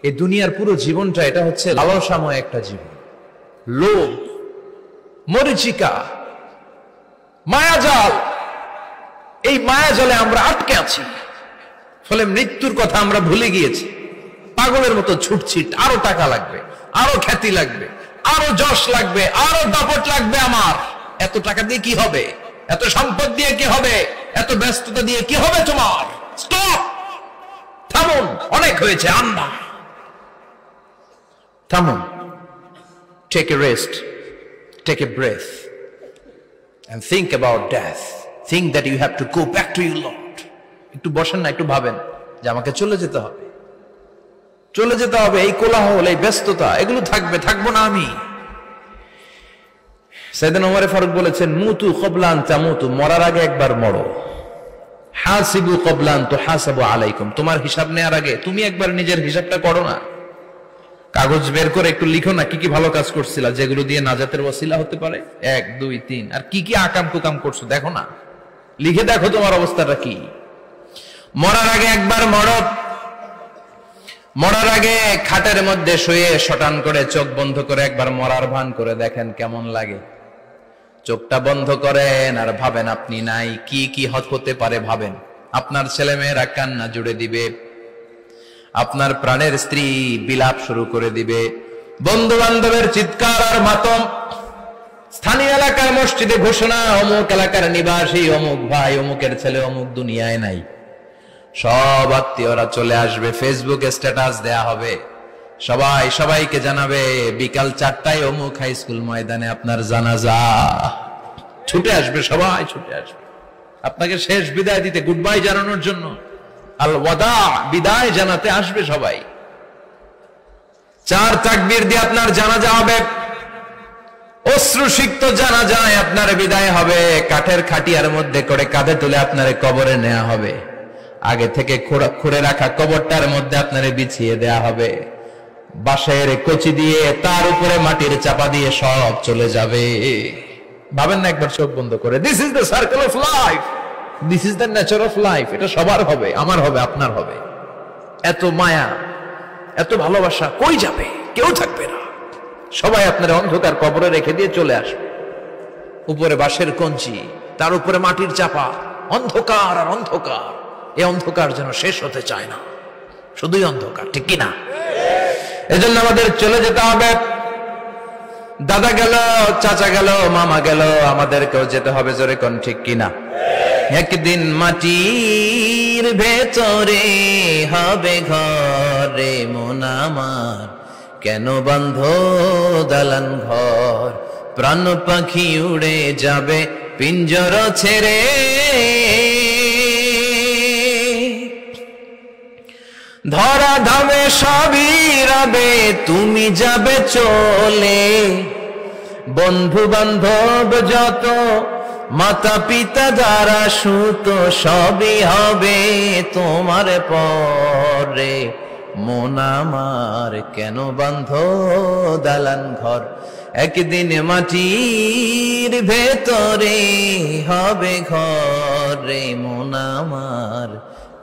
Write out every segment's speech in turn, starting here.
এই দুনিয়ার পুরো জীবনটা এটা হচ্ছে লালসাময় একটা জীবন, লোভ, মরিচিকা, মায়াজাল। এই মায়াজালে আমরা আটকে আছি, ফলে মৃত্যুর কথা আমরা ভুলে গিয়েছি। পাগলের মতো ছুটছি, আরো টাকা লাগবে, আরো খ্যাতি লাগবে, আরো যশ লাগবে, আরো দাপট লাগবে। আমার এত টাকা দিয়ে কি হবে, এত সম্পদ দিয়ে কি হবে, এত ব্যস্ততা দিয়ে কি হবে তোমার? স্টপ, থামুন, অনেক হয়েছে। আন্না, থামুন, take a rest, take a breath and think about death. Think that you have to go back to your Lord. একটু বসেন না, একটু ভাবেন যে আমাকে চলে যেতে হবে, চলে যেতে হবে। এই কোলাহল, এই ব্যস্ততা, এগুলো থাকবে, থাকবো না আমি। সাইয়েদনা ওমর ফারুক বলেছেন, মুতু ক্বাবলা আন তামুতু, মরার আগে একবার মরো। হাসিবু ক্বাবলা আন তুহাসাবু আলাইকুম, তোমার হিসাব নেওয়ার আগে তুমি একবার নিজের হিসাবটা করো না। কাগজ বের করে একটু লিখো না কি কি ভালো কাজ করছিলা, যেগুলো দিয়ে নাজাতের ওসিলা হতে পারে, 1 2 3, আর কি কি আকাম কুকাম করছো দেখো না, লিখে দেখো তোমার অবস্থাটা কি। মরার আগে একবার মরো। মরার আগে খাটের মধ্যে শুয়ে শটান করে চোখ বন্ধ করে একবার মরার ভান করে দেখেন কেমন লাগে। চোখটা বন্ধ করেন আর ভাবেন আপনি নাই, কি কি হতে পারে ভাবেন। আপনার ছেলে মেয়েরা কান্না জুড়ে দিবে, আপনার প্রাণের স্ত্রী বিলাপ শুরু করে দিবে, বন্ধু বান্ধবের চিৎকার আর মাতম, স্থানীয় এলাকার মসজিদে ঘোষণা, অমুক এলাকার নিবাসী অমুক ভাই, অমুকের ছেলে অমুক দুনিয়ায় নাই। সব আত্মীয়রা চলে আসবে, ফেসবুকে স্ট্যাটাস দেয়া হবে, সবাই সবাইকে জানাবে বিকাল 4টায় অমুক হাই স্কুল ময়দানে আপনার জানাজা। ছুটে আসবে, সবাই ছুটে আসবে আপনাকে শেষ বিদায় দিতে, গুড বাই জানানোর জন্য, আল ওয়াদা, বিদায় জানাতে আসবে সবাই। 4 তাকবীর দিয়ে আপনার জানাজা হবে, অশ্রুসিক্ত জানাজায় আপনার বিদায় হবে। কাঠের খাটিয়ার মধ্যে করে কাঁধে তুলে আপনার কবরে নেওয়া হবে। আগে থেকে খুঁড়ে রাখা কবরটার মধ্যে আপনারে বিছিয়ে দেয়া হবে। বাঁশের কচি দিয়ে তার উপরে মাটির চাপা দিয়ে সব চলে যাবে। ভাবেন না একবার চোখ বন্ধ করে, this is the circle of life, this is the nature of life. এটা সবার হবে, আমার হবে, আপনার হবে। এত মায়া, এত ভালোবাসা কই যাবে? কেউ থাকবে না, সবাই আপনার অন্ধকার কবরে রেখে দিয়ে চলে আসবে। উপরে বাঁশের কঞ্চি, তার উপরে মাটির চাপা, অন্ধকার আর অন্ধকার। এই অন্ধকার যেন শেষ হতে চায় না, শুধুই অন্ধকার, ঠিক কিনা? এজন্য আমাদের চলে যেতে হবে। দাদা গেল, চাচা গেল, মামা গেল, আমাদেরকেও যেতে হবে, জোরে কোন ঠিক কিনা? একদিন মাটির ভেতরে হবে ঘরে মন আমার, কেন বন্ধ দালান ঘর, প্রাণ পাখি উড়ে যাবে পিঞ্জর ছেড়ে। ধরা ধামে সবই রবে, তুমি যাবে চলে, বন্ধু বান্ধব যত, মাতা পিতা যারা সুত, সবই হবে তোমার পরে। মন আমার কেন বন্ধ দালান ঘর, একদিন মাটির ভেতরে হবে ঘরে মন আমার,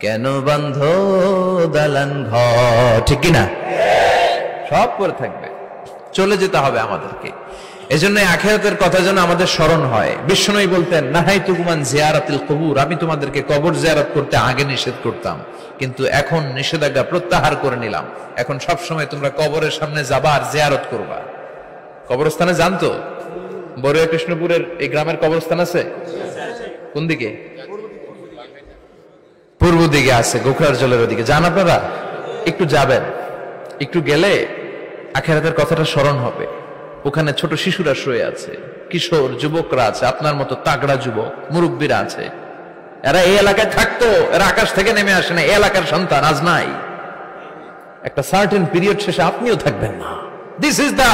কেন বন্ধ দালান ঘর, ঠিক কিনা? সব পরে থাকবে, চলে যেতে হবে আমাদেরকে। এজন্য আখিরাতের কথা যেন আমাদের স্মরণ হয়। বিশ্বনবী বলতেন, নাহাইতুকুম আন জিয়ারাতিল কুবুর, আমি তোমাদেরকে কবর জিয়ারত করতে আগে নিষেধ করতাম, কিন্তু এখন নিষেধাজ্ঞা প্রত্যাহার করে নিলাম। এখন সব সময় তোমরা কবরের সামনে যাবা আর জিয়ারত করবা। কবরস্থানে জানতো বড়ুয়া কৃষ্ণপুরের এই গ্রামের কবরস্থান আছে কোন দিকে? পূর্ব দিকে আছে, গোখরার জলের ওদিকে। যান আপনারা, একটু যাবেন, একটু গেলে আখিরাতের কথাটা স্মরণ হবে। ওখানে ছোট শিশুরা শুয়ে আছে, কিশোর যুবকরা আছে, আপনার মতো তাগড়া যুবক মুরব্বীরা আছে। এরা এই এলাকায় থাকতো, এরা আকাশ থেকে নেমে আসে না, এই এলাকার সন্তান আজ নাই। একটা সার্টেন পিরিয়ড শেষে আপনিও থাকবেন না। This is the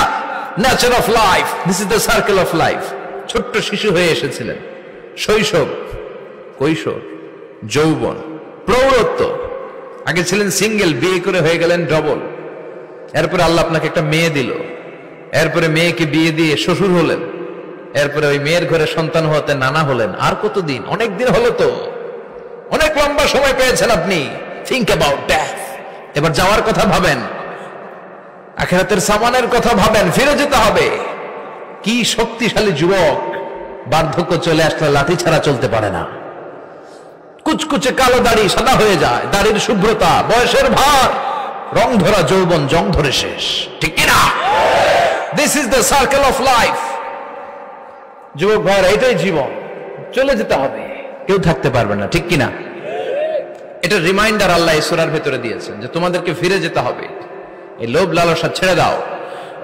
nature of life, this is the circle of life. ছোট্ট শিশু হয়ে এসেছিলেন, শৈশব, কৈশোর, যৌবন, প্রৌঢ়ত্ব। আগে ছিলেন সিঙ্গেল, বিয়ে করে হয়ে গেলেন ডবল। এরপরে আল্লাহ আপনাকে একটা মেয়ে দিল, এরপরে মেয়েকে বিয়ে দিয়ে শ্বশুর হলেন, এরপরে ওই মেয়ের ঘরে সন্তান হতে নানা হলেন। আর কতদিন? অনেক দিন হলো তো, অনেক লম্বা সময় পেয়েছেন আপনি। Think about death. এবার যাওয়ার কথা ভাবেন। আখিরাতের সামানের কথা ভাবেন, ফিরে যেতে হবে। কি শক্তিশালী যুবক, বার্ধক্য চলে আসলে লাঠি ছাড়া চলতে পারে না। কুচকুচে কালো দাড়ি সাদা হয়ে যায়, দাড়ির শুভ্রতা, বয়সের ভার, রং ধরা যৌবন জং ধরে শেষ, ঠিক কিনা? This is the circle of life. যুবক ভাইরা, এটাই জীবন, চলে যেতে হবে, কেউ থাকতে পারবে না, ঠিক কিনা? এটা রিমাইন্ডার আল্লাহ এই সূরার ভেতরে দিয়েছেন যে তোমাদেরকে ফিরে যেতে হবে, এই লোভ লালসা ছেড়ে দাও।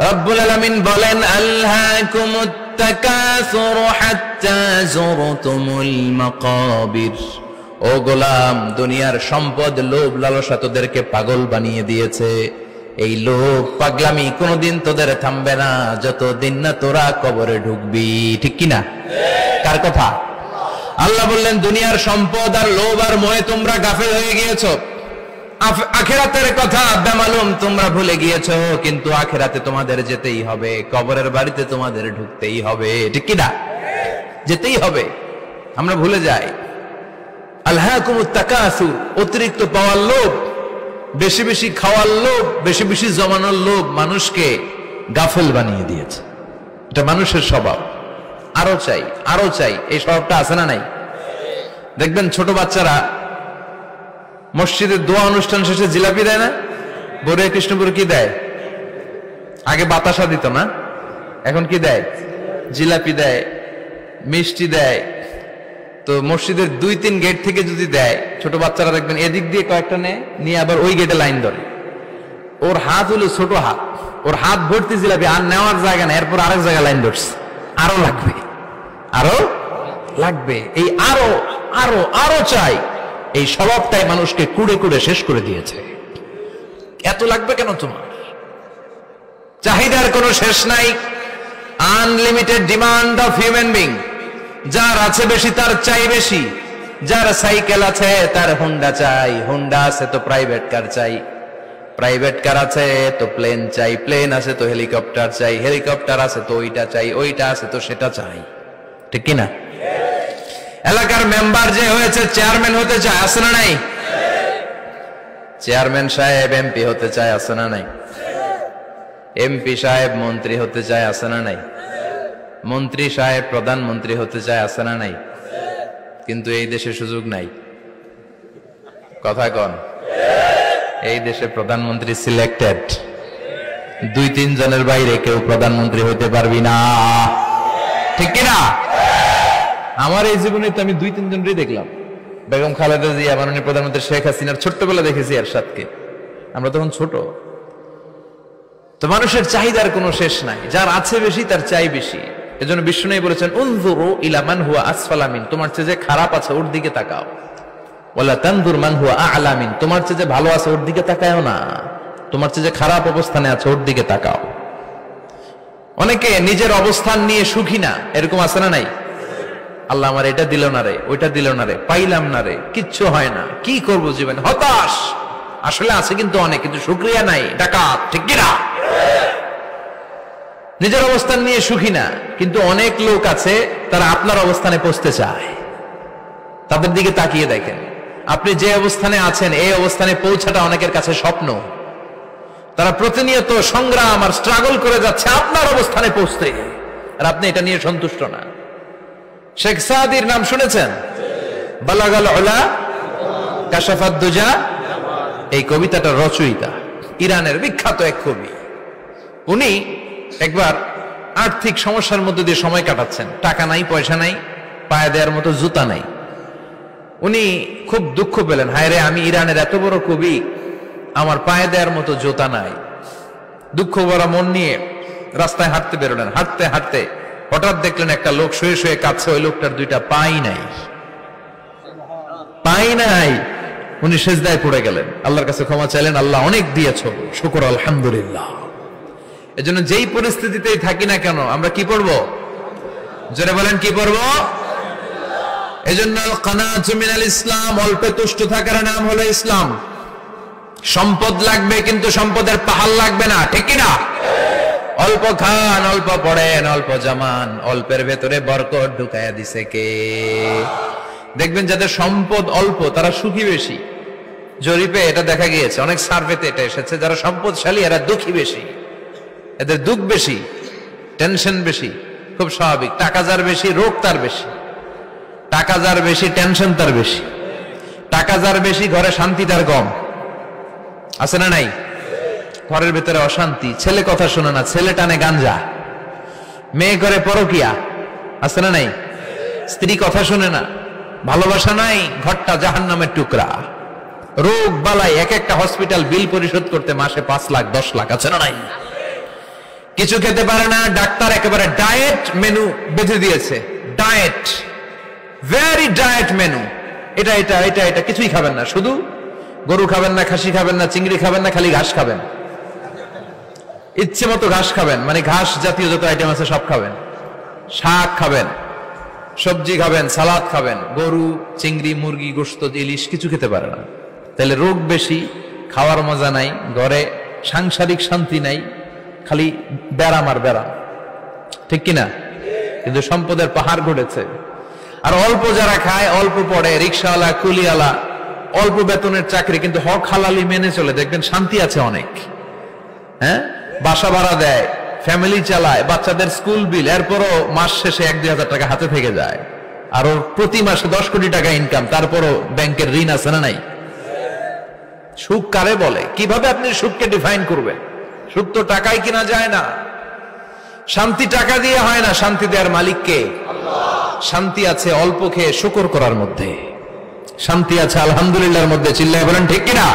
রব্বুল আলামিন বলেন, আলহাকুমুত তাকাসুর হাত্তা যুরতুমুল মাকাবির। ও গোলাম, দুনিয়ার সম্পদ, লোভ লালসা তোদেরকে পাগল বানিয়ে দিয়েছে। এই লোভ পাগলামি কোনোদিন তোদের থামবে না যতদিন না তোরা কবরে ঢুকবি, ঠিক কিনা? কার কথা? আল্লাহ বললেন, দুনিয়ার সম্পদ আর লোভ আর মোহে তোমরা গাফেল হয়ে গিয়েছো। আখিরাতের কথা বেমালুম তোমরা ভুলে গিয়েছো, কিন্তু আখিরাতে তোমাদের যেতেই হবে, কবরের বাড়িতে তোমাদের ঢুকতেই হবে, ঠিক কিনা? যেতেই হবে, আমরা ভুলে যাই। আলহাকুমুত তাকাসুর, অতিরিক্ত পাওয়ার লোভ, বেশি বেশি খাওয়ার লোভ, বেশি বেশি জমানোর লোভ মানুষকে গাফেল বানিয়ে দিয়েছে। এটা মানুষের স্বভাব, আরো চাই আরো চাই, এই স্বভাবটা আছে না নাই? দেখবেন ছোট বাচ্চারা মসজিদের দোয়া অনুষ্ঠান শেষে জিলাপি দেয় না? বড়ে কৃষ্ণপুরে কি দেয়? আগে বাতাসা দিত না, এখন কি দেয়? জিলাপি দেয়, মিষ্টি দেয়। তো মসজিদের 2-3 গেট থেকে যদি দেয়, ছোট বাচ্চারা দেখবেন এদিক দিয়ে কয়েকটা নিয়ে আবার ওই গেটে লাইন ধরে। ওর হাত হলো ছোট হাত, ওর হাত ভর্তি জিলাপি, আর নেওয়ার জায়গা না, এরপর আরেক জায়গায় লাইন ধরছে, আরো লাগবে আরো লাগবে, এই আরো আরো আরো চাই। এই স্বভাবটাই মানুষকে কুড়ে কুড়ে শেষ করে দিয়েছে। এত লাগবে কেন তোমার? চাহিদার কোনো শেষ নাই, unlimited demand of human being. যার আছে বেশি তার চাই বেশি, যার সাইকেল আছে তার হুন্ডা চাই, হুন্ডা আছে তো প্রাইভেট কার চাই, প্রাইভেট কার আছে তো প্লেন চাই, প্লেন আছে তো হেলিকপ্টার চাই, হেলিকপ্টার আছে তো ওইটা চাই, ওইটা আছে তো সেটা চাই, ঠিক কিনা? এলাকার মেম্বার যে হয়েছে চেয়ারম্যান হতে চায়, আছে না নাই? চেয়ারম্যান সাহেব এমপি হতে চায়, আছে না নাই? এমপি সাহেব মন্ত্রী হতে চায়, আছে না নাই? মন্ত্রী সাহেব প্রধানমন্ত্রী হতে চায়, আছে না নাই? কিন্তু এই দেশে সুযোগ নাই, কথা কন। এই দেশে প্রধানমন্ত্রী সিলেক্টেড, 2-3 জনের বাইরে কেউ প্রধানমন্ত্রী হতে পারবি না, ঠিক কিনা? আমার এই জীবনে তো আমি 2-3 জনই দেখলাম। বেগম খালেদা জিয়া, মাননীয় প্রধানমন্ত্রী শেখ হাসিনার ছোট্টবেলা দেখেছি এরশাদকে, আমরা তখন ছোট। তো মানুষের চাহিদার কোনো শেষ নাই, যার আছে বেশি তার চাই বেশি। এজন্য বিষ্ণু বলেছেন, উনজুরু ইলা মান হুয়া আসফালা মিন, তোমার চেয়ে যে খারাপ আছে ওর দিকে তাকাও। ওয়ালা তানজুর মান হুয়া আ'লা মিন, তোমার চেয়ে যে ভালো আছে ওর দিকে তাকায়ও না, তোমার চেয়ে যে খারাপ অবস্থানে আছে ওর দিকে তাকাও। অনেকে নিজের অবস্থান নিয়ে সুখী না, এরকম আছে না নাই? আল্লাহ আমার এটা দিল না রে, ওইটা দিল না রে, পাইলাম না রে, কিচ্ছু হয় না, কি করবো জীবনে, হতাশ। আসলে আছে কিন্তু অনেক, কিন্তু শুকরিয়া নাই, ডাকাত, ঠিক কিনা? নিজের অবস্থান নিয়ে সুখী না, কিন্তু অনেক লোক আছে তারা আপনার অবস্থানে পৌঁছতে চায়। তাদের দিকে তাকিয়ে দেখেন, আপনি যে অবস্থানে আছেন এই অবস্থানে পৌঁছাটা অনেকের কাছে স্বপ্ন। তারা প্রতিনিয়ত সংগ্রাম আর স্ট্রাগল করে যাচ্ছে আপনার অবস্থানে পৌঁছতে, আর আপনি এটা নিয়ে সন্তুষ্ট না। শেখ সাদির নাম শুনেছেন? বালাগাল উলা কাশাফাত দুজা, এই কবিতাটা রচয়িতা, ইরানের বিখ্যাত এক কবি। উনি একবার আর্থিক সমস্যার মধ্যে দিয়ে সময় কাটাচ্ছেন, টাকা নাই, পয়সা নাই, পায়ে দেওয়ার মতো জুতা নাই। উনি খুব দুঃখ পেলেন, হায় রে, আমি ইরানের এত বড় কবি, আমার পায়ে দেওয়ার মতো জুতা নাই। দুঃখ ভরা মন নিয়ে রাস্তায় হাঁটতে বেরোলেন। হাঁটতে হাঁটতে হঠাৎ দেখলেন একটা লোক শুয়ে শুয়ে কাঁদছে, ওই লোকটার 2টা পাই নাই, পাই নাই। উনি সেজদায় পড়ে গেলেন, আল্লাহর কাছে ক্ষমা চাইলেন, আল্লাহ অনেক দিয়েছো, শুকর আলহামদুলিল্লাহ। এজন্য যেই পরিস্থিতিতেই থাকি না কেন আমরা কি পড়বো? জোরে বলেন, কি পড়বো? এজন্য কানাতু মিনাল ইসলাম, অল্পে তুষ্ট থাকার নাম হলো ইসলাম। সম্পদ লাগবে কিন্তু সম্পদের পাহাড় লাগবে না, ঠিক কিনা? অল্প খান, অল্প পড়েন, অল্প জামান, অল্পের ভেতরে বরকত ঢুকায়া দিছে কে? দেখবেন যাদের সম্পদ অল্প তারা সুখী বেশি। জরিপে এটা দেখা গিয়েছে, অনেক সার্ভেতে এটা এসেছে, যারা সম্পদশালী এরা দুঃখী বেশি। এদের দুঃখ বেশি, টেনশন বেশি, খুব স্বাভাবিক। টাকা যার বেশি, রোগ তার বেশি। টাকা যার বেশি, টেনশন তার বেশি। টাকা যার বেশি, ঘরে শান্তি তার কম। আছে না নাই? ঘরের ভেতরে অশান্তি, ছেলে কথা শোনে না, ছেলে টানে গাঞ্জা, মেয়ে করে পরকিয়া। আছে না নাই? স্ত্রী কথা শোনে না, ভালোবাসা নাই, ঘরটা জাহান্নামের টুকরা। রোগ বালাই, এক একটা হসপিটাল বিল পরিশোধ করতে মাসে 5 লাখ 10 লাখ। আছে না নাই? কিছু খেতে পারে না, ডাক্তার একেবারে ডায়েট মেনু বেঁধে দিয়েছে। Diet, very diet menu. এটা এটা এটা এটা কিছুই খাবেন না, শুধু গরু খাবেন না, খাসি খাবেন না, চিংড়ি খাবেন না, খালি ঘাস খাবেন। ইচ্ছে মতো ঘাস খাবেন, মানে ঘাস জাতীয় যত আইটেম আছে সব খাবেন। শাক খাবেন, সবজি খাবেন, সালাদ খাবেন। গরু, চিংড়ি, মুরগি, গোশত, ইলিশ কিছু খেতে পারে না। তাহলে রোগ বেশি, খাওয়ার মজা নাই, ঘরে সাংসারিক শান্তি নাই, খালি ব্যারাম আর ব্যারাম। ঠিক কিনা? কিন্তু সম্পদের পাহাড় ঘটেছে। আর অল্প যারা খায়, অল্প পড়ে, রিক্সাওয়ালা, কুলিওয়ালা, অল্প বেতনের চাকরি, কিন্তু হক হালালি মেনে চলে, দেখবেন শান্তি আছে অনেক। হ্যাঁ, বাসা ভাড়া দেয়, ফ্যামিলি চালায়, বাচ্চাদের স্কুল বিল, এরপরও মাস শেষে 1-2 হাজার টাকা হাতে থেকে যায়। আর ওর প্রতি মাসে 10 কোটি টাকা ইনকাম, তারপরও ব্যাংকের ঋণ আছে না নাই? সুখ কারে বলে? কিভাবে আপনি সুখকে ডিফাইন করবেন? সুখ তো টাকায় কিনা যায় না। শান্তি টাকা দিয়ে হয় না, শান্তি দেওয়ার মালিক কে? শান্তি আছে অল্প খেয়ে শুকর করার মধ্যে, শান্তি আছে আলহামদুলিল্লাহর মধ্যে। চিল্লায় বলেন ঠিক কিনা?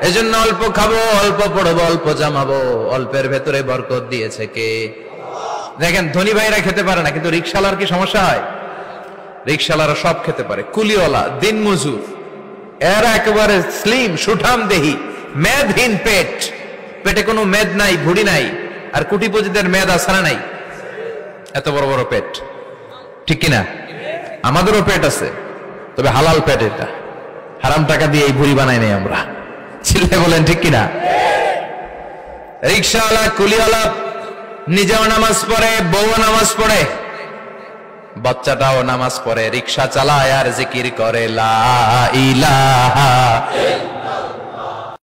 এজন্য অল্প খাবো, অল্প পড়বো, অল্প জামাবো, অল্পের ভেতরে বরকত দিয়েছে কে? দেখেন, ধনী ভাইরা খেতে পারে না, কিন্তু রিক্সাওয়ালার কি সমস্যা হয়? রিক্সাওয়ালারা সব খেতে পারে। কুলিওয়ালা, দিন মজুর, এরা একেবারে স্লিম, সুঠাম দেহি, মেদহীন পেট, পেটে কোনো মেদ নাই, ভুড়ি নাই। আর কোটিপতিদের মেদ আছে না নাই? এত বড় বড় পেট। ঠিক কিনা? আমাদেরও পেট আছে, তবে হালাল পেট। এটা হারাম টাকা দিয়ে এই ভুড়ি বানাই নাই আমরা। ছেলে বলেন ঠিক কিনা? রিক্সাওয়ালা, কুলিওয়ালা নিজেও নামাজ পড়ে, বউ নামাজ পড়ে, বাচ্চাটাও নামাজ পড়ে, রিক্সা চালায় আর জিকির করে লা ইলাহা